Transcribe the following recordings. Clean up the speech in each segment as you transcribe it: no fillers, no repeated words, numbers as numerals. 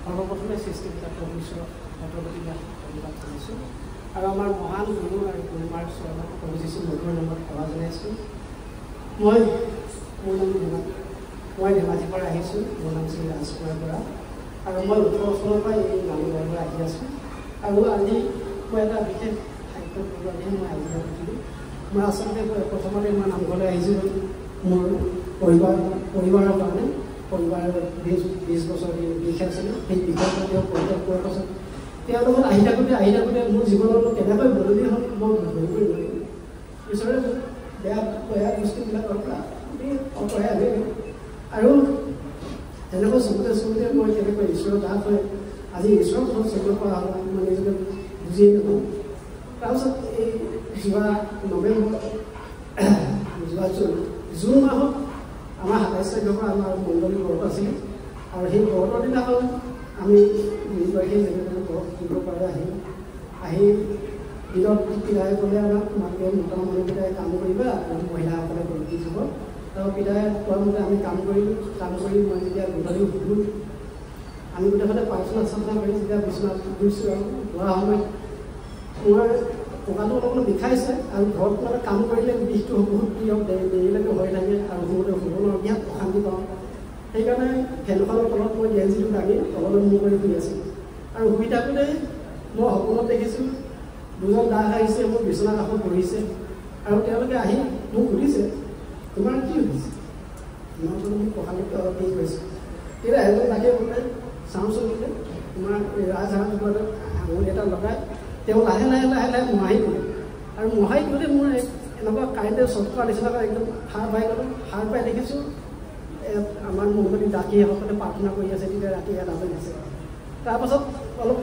সৰ্বপ্ৰথমে সৃষ্টিকৰ্তা প্ৰভু ঈশ্বৰক শতকোটি ধন্যবাদ জনাইছোঁ আৰু আমাৰ মহান গুৰু আৰু গুৰুমাৰ চৰণত প্ৰভু যীশু মধুৰ নামত সেৱা জনাইছোঁ। মোৰ নাম ধেমাজি, মই ধেমাজিৰ পৰা আহিছোঁ। মোৰ নাম শ্ৰী ৰাজকুমাৰৰ পৰা আৰু মই 18 চনৰ পৰা এই নামঘৰৰ পৰা আহি আছোঁ। আৰু আজি মই এটা বিশেষ সাহিত্য প্ৰগ্ৰামে মই আজি উঠিলোঁ। মই আচলতে প্ৰথমতে মই নামঘৰলৈ আহিছোঁ মোৰ পৰিবাৰৰ কাৰণে। পৰিবাৰৰ 20 বছৰ বিষ আছিলে, সেই বিষৰ পৰা তেওঁ পৰিত্যাগ কৰাৰ পাছত তেওঁৰ লগত আহি থাকোঁতে মোৰ জীৱনত কেনেকৈ বদলি হ'ল মই ধৰিবই নোৱাৰিলোঁ। ঈশ্বৰে বেয়া বস্তুবিলাকৰ পৰা অঁতৰাই আনিলে আৰু তেনেকৈ চকুতে মই কেনেকৈ ঈশ্বৰৰ দাস হৈ আজি ঈশ্বৰৰ ঘৰত চকুৰ পৰা মই নিজকে বুজিয়েই নাপাওঁ। তাৰপিছত এই যোৱা জুন মাহত আমাৰ 27 তাৰিখৰ পৰা আমাৰ মণ্ডলী ব্ৰত আছিলে আৰু সেই ব্ৰতৰ দিনাখন আমি 2 তাৰিখে যেনেদৰে ব্ৰত দিব পাৰে আহি দিনত পিতাই ক'লে আমাক মতা মানুহকেইটাই কাম কৰিবা আৰু মহিলাসকলে গধূলি যাব। আৰু পিতাই কোৱা মতে আমি কাম কৰি মই যেতিয়া গধূলি উঠিলোঁ, আমি গোটেইখনে প্ৰাৰ্থনা কৰি যেতিয়া বিচনাত গৈছোঁ আৰু যোৱা সময়ত মই কঁকালটো অলপ বিষাইছে আৰু ঘৰত মানে কাম কৰিলে বিষটো বহুত দেৰিলৈকে হৈ থাকে আৰু বহুতে শুব নোৱাৰোঁ, বিৰাট অশান্তি পাওঁ। সেইকাৰণে ফেনখনৰ তলত মই গেঞ্জিটো দাঙি তললৈ মূৰ কৰি শুই আছিলোঁ আৰু শুই থাকোঁতে মই সপোনত দেখিছোঁ 2জন দাস আহিছে, মোৰ বিচনা কাষত বহিছে আৰু তেওঁলোকে আহি মোক সুধিছে তোমাৰ কি হৈছে? মই বোলো মোক কঁকালত অলপ বিষ হৈছে। তেতিয়া এজন তাকে বোলে চাওঁচোন বোলে তোমাৰ ৰাজহাঁহ আঙুলি এটা লগাই তেওঁ লাহে মোহাৰি দিলে আৰু মোহাৰি দিওঁতে মোৰ এনেকুৱা কাৰেণ্টে চক কৰা নিচিনাকৈ একদম সাৰ পাই গ'লোঁ। সাৰ পাই দেখিছোঁ আমাৰ মণ্ডলী ডাকীসকলে প্ৰাৰ্থনা কৰি আছে। তেতিয়া ৰাতি 1 বাজিছে। তাৰপাছত অলপ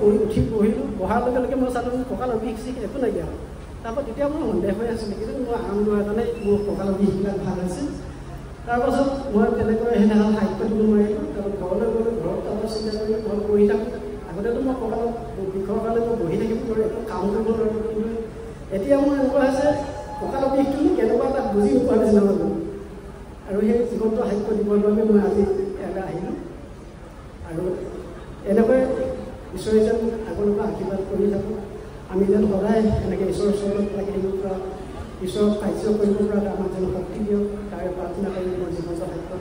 বহিলোঁ। বহাৰ লগে লগে মই চালোঁ মোৰ কঁকালৰ বিষ একো নাইকিয়া হ'ল। তাৰপৰা তেতিয়া মোৰ সন্দেহ হৈ আছিলে, কিন্তু মই আৰাম লোৱাৰ কাৰণে মোৰ কঁকালৰ বিষবিলাক ভাল হৈছে। তাৰপাছত মই তেনেকৈ সেইদিনাখন সাহিত্য দিব নোৱাৰিলোঁ। তাৰপৰা ঘৰলৈ গ'লোঁ। ঘৰত তাৰপৰা চিন্তা কৰি ঘৰত বহি থাকোঁ। আগতেতো মই কঁকালৰ বিষৰ কাৰণে মই বহি থাকিব নোৱাৰোঁ, একো কাম কৰিব নোৱাৰোঁ। কিন্তু এতিয়া মোৰ এনেকুৱা হৈছে কঁকালৰ বিষটো কেনেকুৱা এটা বুজি নোপোৱা নিচিনা হৈ গ'ল আৰু সেই জীৱনটো সাহিত্য দিবৰ বাবে মই আজি ইয়ালৈ আহিলোঁ। আৰু এনেকৈ ঈশ্বৰে যেন আগলৈকে আশীৰ্বাদ কৰি থাকোঁ। আমি যেন সদায় এনেকৈ ঈশ্বৰৰ ওচৰত লাগি থাকিব পৰা, ঈশ্বৰক কাৰ্য কৰিব পৰা আমাক যেন শক্তি দিয়ক, তাৰে প্ৰাৰ্থনা কৰি মোৰ জীৱনটো সাহিত্য